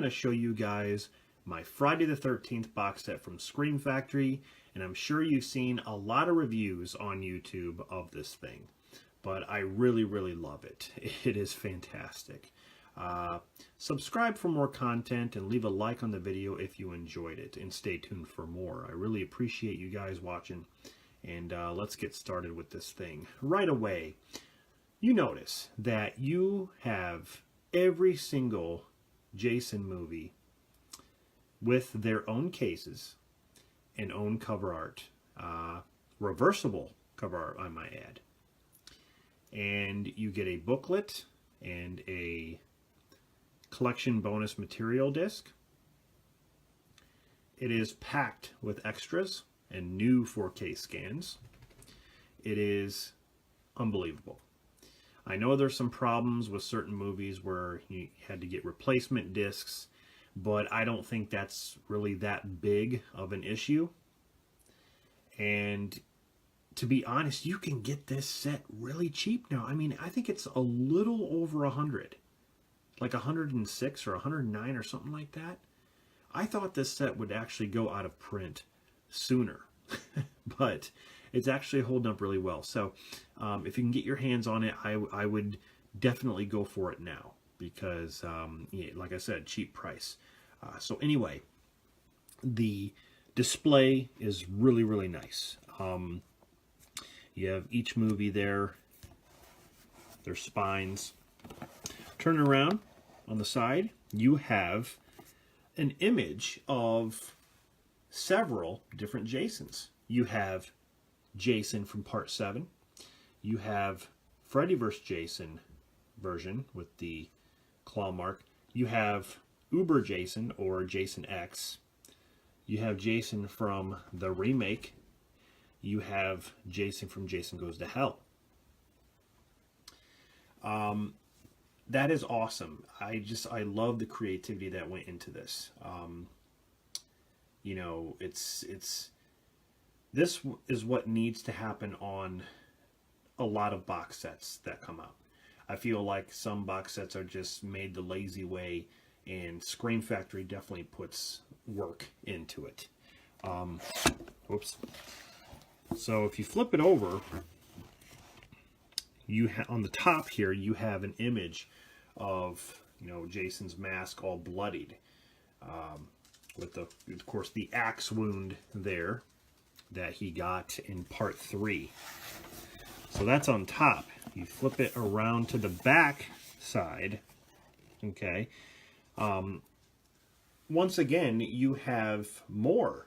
going to show you guys my Friday the 13th box set from Scream Factory, and I'm sure you've seen a lot of reviews on YouTube of this thing, but I really love it. It is fantastic. Subscribe for more content and leave a like on the video if you enjoyed it, and stay tuned for more. I really appreciate you guys watching, and let's get started with this thing right away. You notice that you have every single Jason movie with their own cases and own cover art, reversible cover art I might add, and you get a booklet and a collection bonus material disc. It is packed with extras and new 4K scans. It is unbelievable. I know there's some problems with certain movies where you had to get replacement discs, but I don't think that's really that big of an issue. And to be honest, you can get this set really cheap now. I mean, I think it's a little over 100, like 106 or 109 or something like that. I thought this set would actually go out of print sooner, but it's actually holding up really well. So if you can get your hands on it, I would definitely go for it now, because yeah, like I said, cheap price. So anyway, the display is really nice. You have each movie there, their spines. Turn around on the side, you have an image of several different Jasons. You have Jason from Part 7. You have Freddy vs. Jason version with the claw mark. You have Uber Jason or Jason X. You have Jason from the remake. You have Jason from Jason Goes to Hell. That is awesome. I love the creativity that went into this. You know, this is what needs to happen on a lot of box sets that come out. I feel like some box sets are just made the lazy way, and Scream Factory definitely puts work into it. Whoops. So if you flip it over, on the top here you have an image of, you know, Jason's mask all bloodied, with of course the axe wound there that he got in Part 3. So that's on top. You flip it around to the back side, okay. Once again, you have more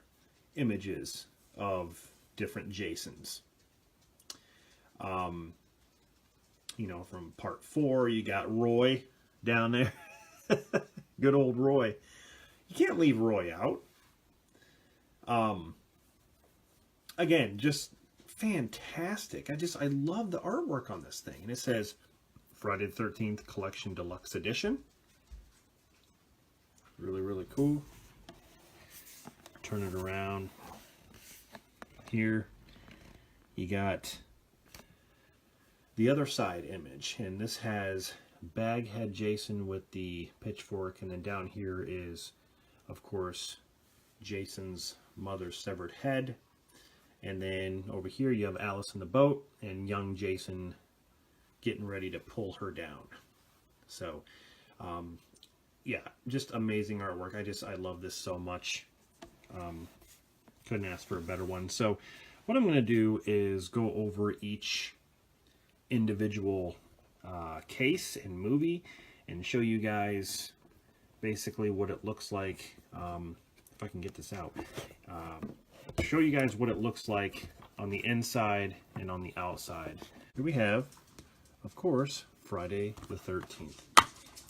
images of different Jasons. You know, from Part 4, you got Roy down there. Good old Roy. You can't leave Roy out. Again, just fantastic. I love the artwork on this thing. And it says Friday the 13th Collection Deluxe Edition. Really cool. Turn it around. Here you got the other side image, and this has Baghead Jason with the pitchfork, and then down here is, of course, Jason's mother's severed head. And then over here you have Alice in the boat and young Jason getting ready to pull her down. So yeah, just amazing artwork. I love this so much. Couldn't ask for a better one. So what I'm going to do is go over each individual case and movie and show you guys basically what it looks like. If I can get this out, show you guys what it looks like on the inside and on the outside. Here we have, of course, Friday the 13th,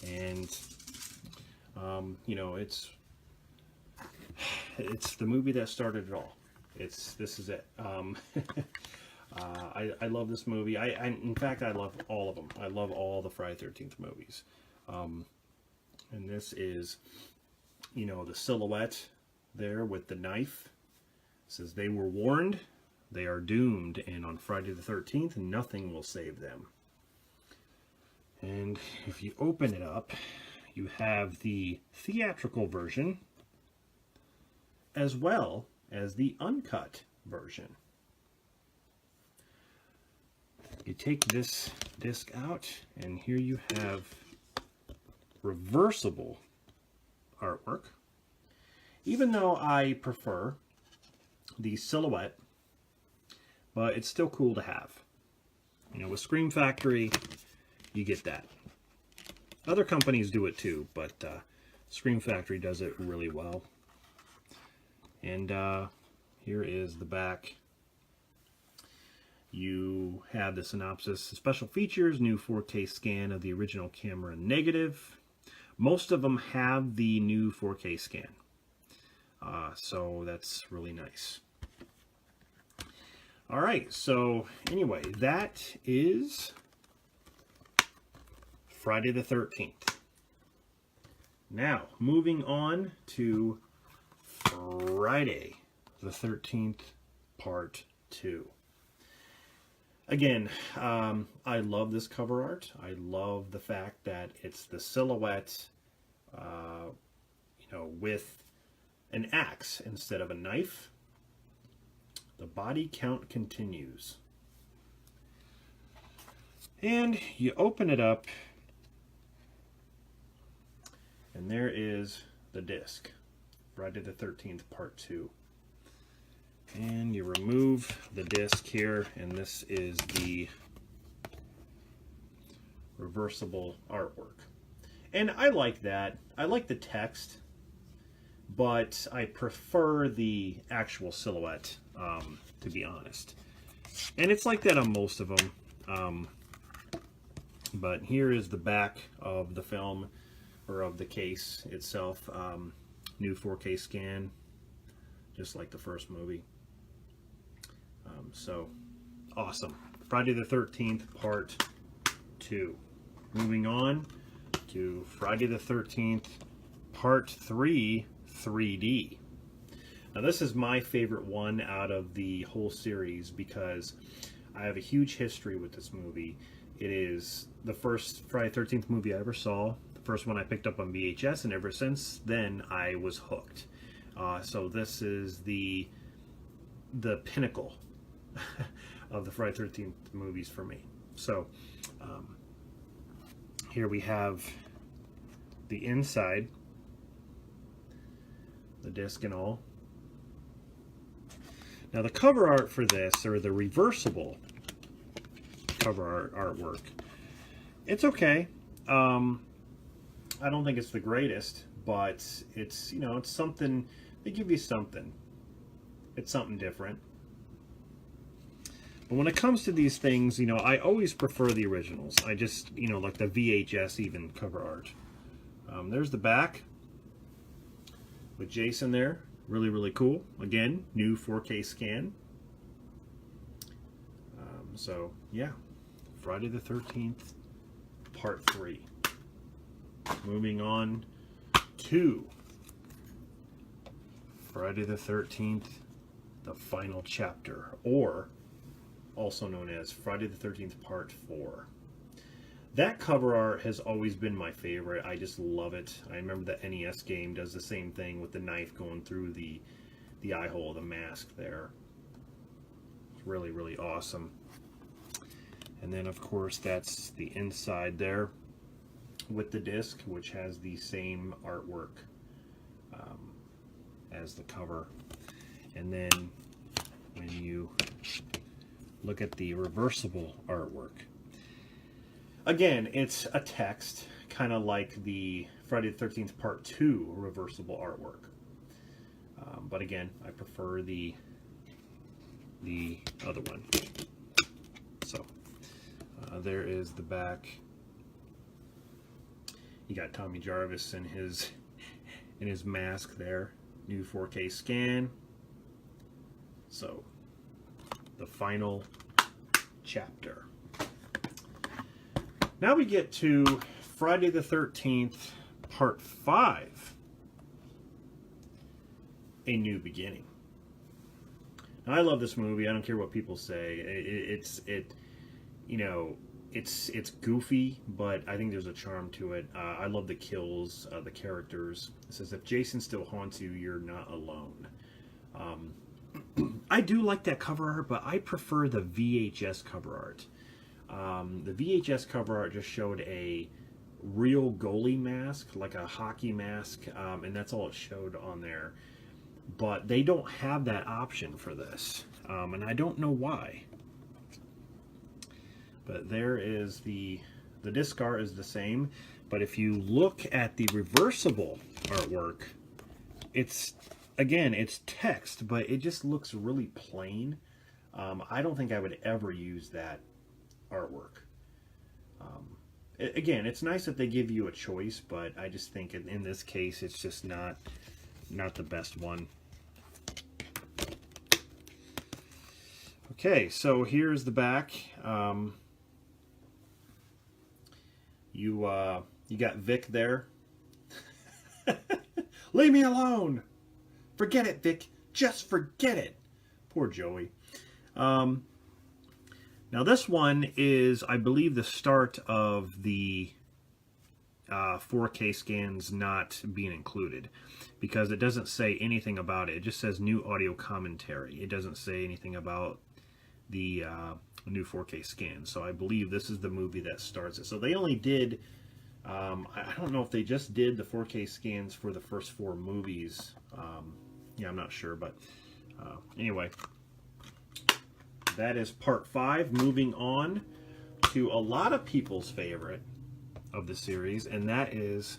and you know, it's the movie that started it all. This is it. I love this movie. In fact, I love all of them. I love all the Friday the 13th movies. And this is, you know, the silhouette there with the knife. It says they were warned, they are doomed, and on Friday the 13th, nothing will save them. And if you open it up, you have the theatrical version as well as the uncut version. You take this disc out, and here you have reversible artwork. Even though I prefer the silhouette, but it's still cool to have. You know, with Scream Factory, you get that. Other companies do it too, but Scream Factory does it really well. And here is the back. You have the synopsis: special features, new 4K scan of the original camera negative. Most of them have the new 4K scan. So that's really nice. All right, so anyway, that is Friday the 13th. Now, moving on to Friday the 13th, Part 2. Again, I love this cover art. I love the fact that it's the silhouette, you know, with an axe instead of a knife. The body count continues. And you open it up, and there is the disc, Friday the 13th, Part 2. And you remove the disc here, and this is the reversible artwork. And I like that. I like the text, but I prefer the actual silhouette, to be honest. And it's like that on most of them. But here is the back of the film, or of the case itself. New 4K scan, just like the first movie. So, awesome. Friday the 13th, Part 2. Moving on to Friday the 13th, Part 3, 3D. Now, this is my favorite one out of the whole series because I have a huge history with this movie. It is the first Friday the 13th movie I ever saw, the first one I picked up on VHS, and ever since then I was hooked. So this is the pinnacle of the Friday the 13th movies for me. So here we have the inside, the disc and all. Now the cover art for this, or the reversible cover artwork, it's okay. I don't think it's the greatest, but it's, you know, it's something. They give you something. It's something different. But when it comes to these things, you know, I always prefer the originals. I just, you know, like the VHS even cover art. There's the back with Jason there. Really, really cool. Again, new 4K scan. So, yeah. Friday the 13th, Part 3. Moving on to Friday the 13th, the final chapter, or also known as Friday the 13th, Part 4. That cover art has always been my favorite. I just love it. I remember the NES game does the same thing with the knife going through the eye hole of the mask there. It's really, really awesome. And then, of course, that's the inside there with the disc, which has the same artwork as the cover. And then when you look at the reversible artwork, again, it's a text, kind of like the Friday the 13th Part 2 reversible artwork. But again, I prefer the other one. So, there is the back. You got Tommy Jarvis in his mask there. New 4K scan. So, the final chapter. Now we get to Friday the 13th, Part 5, A New Beginning. Now, I love this movie. I don't care what people say. it's goofy, but I think there's a charm to it. I love the kills, the characters. It says, if Jason still haunts you, you're not alone. I do like that cover art, but I prefer the VHS cover art. The VHS cover art just showed a real goalie mask, like a hockey mask, and that's all it showed on there. But they don't have that option for this, and I don't know why. But there is the disc art is the same, but if you look at the reversible artwork, it's, again, it's text, but it just looks really plain. I don't think I would ever use that artwork. Again, it's nice that they give you a choice, but I just think in this case, it's just not the best one. Okay, so here's the back. You got Vic there. Leave me alone. Forget it, Vic. Just forget it. Poor Joey. Now this one is, I believe, the start of the 4K scans not being included, because it doesn't say anything about it. It just says new audio commentary. It doesn't say anything about the new 4K scan. So I believe this is the movie that starts it. So they only did, I don't know if they just did the 4K scans for the first 4 movies. Yeah, I'm not sure, but anyway, that is part 5. Moving on to a lot of people's favorite of the series, and that is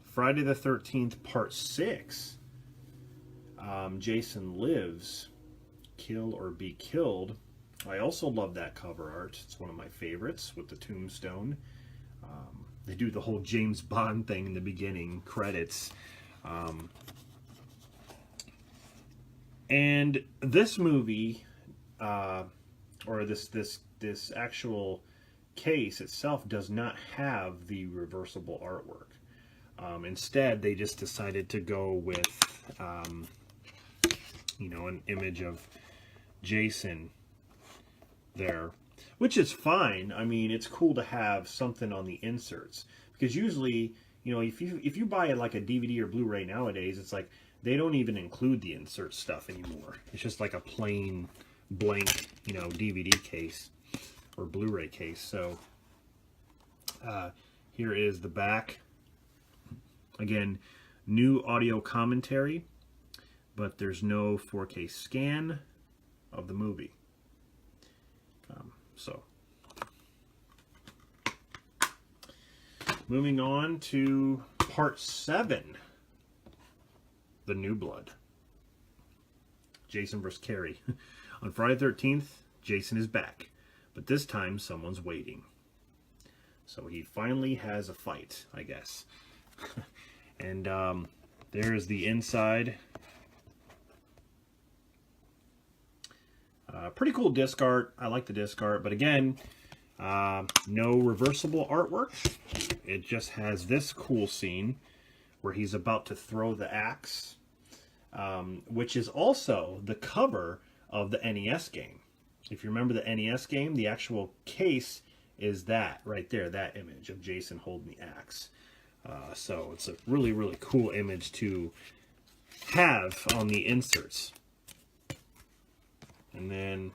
Friday the 13th part 6. Jason Lives, Kill or Be Killed. I also love that cover art. It's one of my favorites with the tombstone. They do the whole James Bond thing in the beginning credits. And this movie, or this actual case itself, does not have the reversible artwork. Instead, they just decided to go with, you know, an image of Jason there, which is fine. I mean, it's cool to have something on the inserts, because usually, you know, if you buy like a DVD or Blu-ray nowadays, it's like they don't even include the insert stuff anymore. It's just like a plain blank, you know, DVD case or Blu-ray case. So here is the back. Again, new audio commentary, but there's no 4K scan of the movie. So, moving on to part 7, The New Blood. Jason vs. Carrie. On Friday the 13th, Jason is back, but this time someone's waiting. So he finally has a fight, I guess. And there's the inside. Pretty cool disc art. I like the disc art, but again, no reversible artwork. It just has this cool scene where he's about to throw the axe, which is also the cover of the NES game. If you remember the NES game, the actual case is that right there, that image of Jason holding the axe. So it's a really, really cool image to have on the inserts. And then,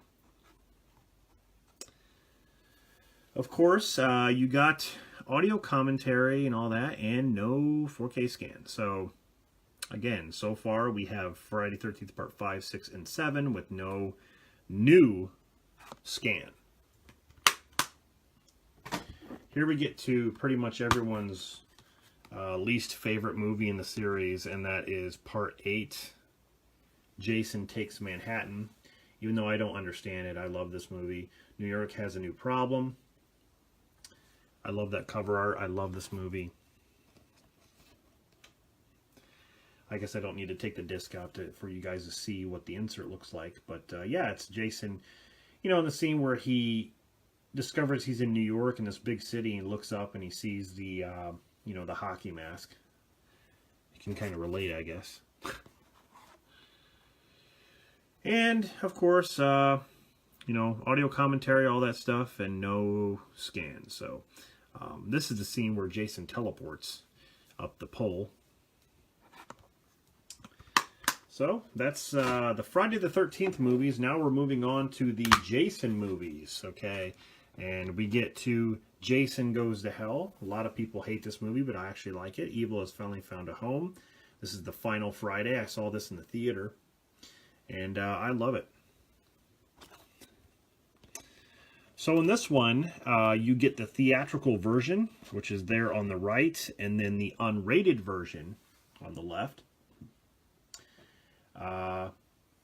of course, you got audio commentary and all that, and no 4K scan. So, again, so far we have Friday 13th Part 5, 6, and 7 with no new scan. Here we get to pretty much everyone's least favorite movie in the series, and that is Part 8, Jason Takes Manhattan. Even though I don't understand it, I love this movie. New York Has a New Problem. I love that cover art. I love this movie. I guess I don't need to take the disc out for you guys to see what the insert looks like. But yeah, it's Jason, you know, in the scene where he discovers he's in New York, in this big city, and looks up and he sees the, you know, the hockey mask. You can kind of relate, I guess. And, of course, you you know, audio commentary, all that stuff, and no scan. So this is the scene where Jason teleports up the pole. So that's the Friday the 13th movies. Now we're moving on to the Jason movies, okay? And we get to Jason Goes to Hell. A lot of people hate this movie, but I actually like it. Evil has finally found a home. This is the final Friday. I saw this in the theater, and I love it. So in this one, you get the theatrical version, which is there on the right, and then the unrated version on the left.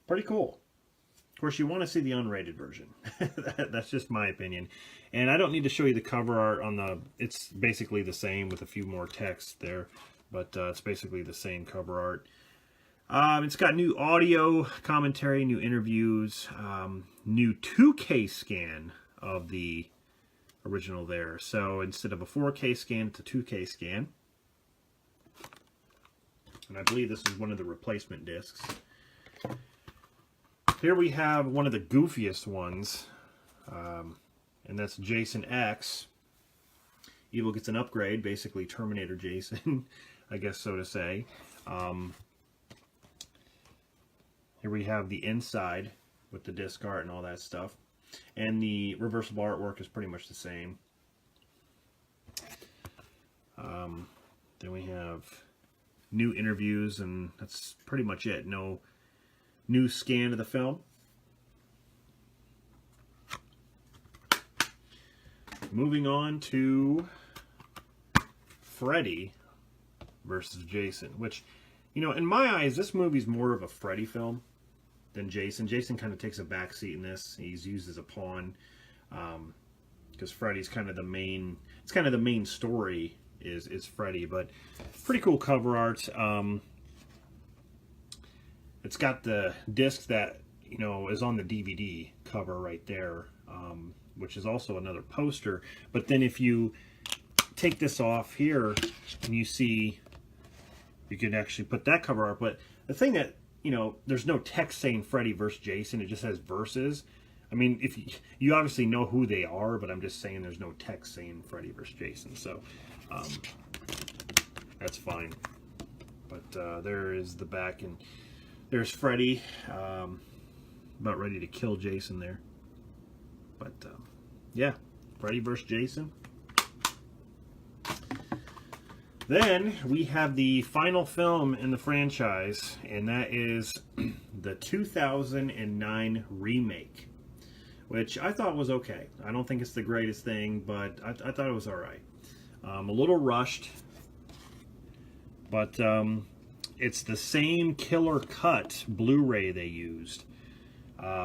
Pretty cool. Of course, you want to see the unrated version. That's just my opinion. And I don't need to show you the cover art on the... It's basically the same with a few more text there. But it's basically the same cover art. It's got new audio commentary, new interviews, new 2K scan of the original there. So instead of a 4K scan, it's a 2K scan. And I believe this is one of the replacement discs. Here we have one of the goofiest ones, and that's Jason X. Evil gets an upgrade, basically Terminator Jason, I guess so to say. Here we have the inside with the disc art and all that stuff. And the reversible artwork is pretty much the same. Then we have new interviews, and that's pretty much it. No new scan of the film. Moving on to Freddy versus Jason, which, you know, in my eyes, this movie's more of a Freddy film than Jason. Jason kind of takes a backseat in this. He's used as a pawn, because Freddy's kind of the main. It's kind of the main story is Freddy, but pretty cool cover art. It's got the disc that, you know, is on the DVD cover right there, which is also another poster. But then if you take this off here and you see, you can actually put that cover art. But the thing that, you know, there's no text saying Freddy versus Jason. It just says versus. I mean, if you obviously know who they are, but I'm just saying there's no text saying Freddy versus Jason. So that's fine. But there is the back, and there's Freddy, about ready to kill Jason there. But yeah, Freddy versus Jason. Then we have the final film in the franchise, and that is the 2009 remake, which I thought was okay. I don't think it's the greatest thing, but I thought it was alright. A little rushed, but it's the same Killer Cut Blu-ray they used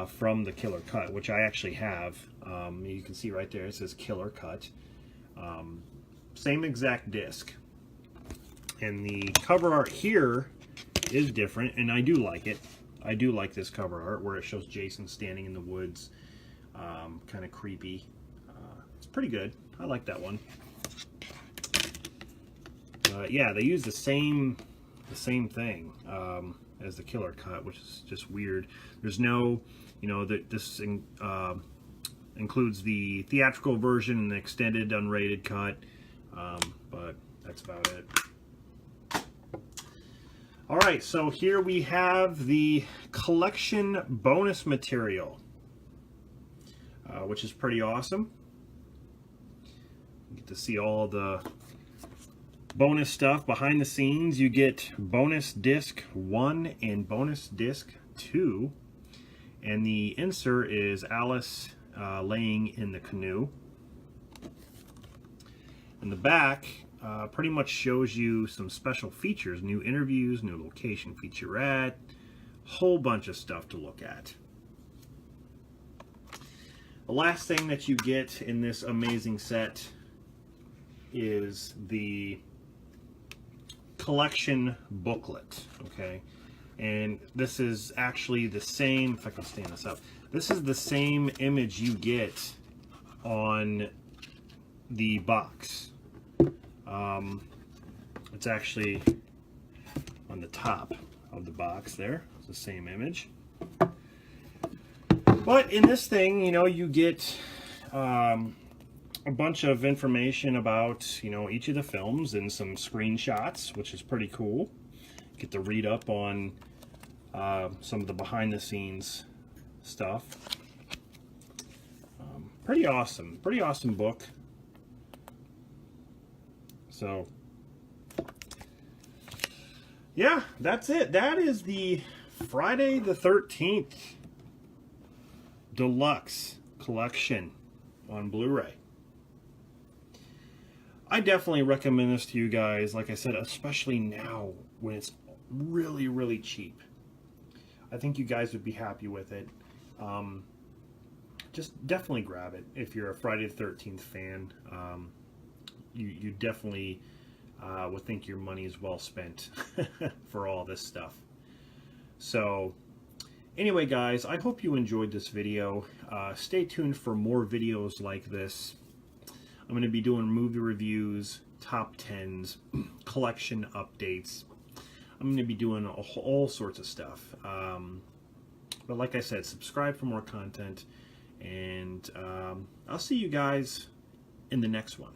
from the Killer Cut, which I actually have. You can see right there, it says Killer Cut. Same exact disc. And the cover art here is different, and I do like it. I do like this cover art where it shows Jason standing in the woods, kind of creepy. It's pretty good. I like that one. Yeah, they use the same thing as the Killer Cut, which is just weird. There's no, you know, this includes the theatrical version and the extended unrated cut, but that's about it. Alright, so here we have the collection bonus material, which is pretty awesome. You get to see all the bonus stuff behind the scenes. You get bonus disc 1 and bonus disc 2, and the insert is Alice laying in the canoe. In the back pretty much shows you some special features, new interviews, new location featurette, whole bunch of stuff to look at. The last thing that you get in this amazing set is the collection booklet, okay? And this is actually the same, if I can stand this up, this is the same image you get on the box. It's actually on the top of the box there. It's the same image. But in this thing, you know, you get a bunch of information about, you know, each of the films and some screenshots, which is pretty cool. Get to read up on some of the behind-the-scenes stuff. Pretty awesome book. So, yeah, that's it. That is the Friday the 13th Deluxe collection on Blu-ray. I definitely recommend this to you guys, like I said, especially now when it's really, really cheap. I think you guys would be happy with it. Just definitely grab it if you're a Friday the 13th fan. You definitely would think your money is well spent for all this stuff. So anyway, guys, I hope you enjoyed this video. Stay tuned for more videos like this. I'm going to be doing movie reviews, top 10s, collection updates. I'm going to be doing all sorts of stuff. But like I said, subscribe for more content. And I'll see you guys in the next one.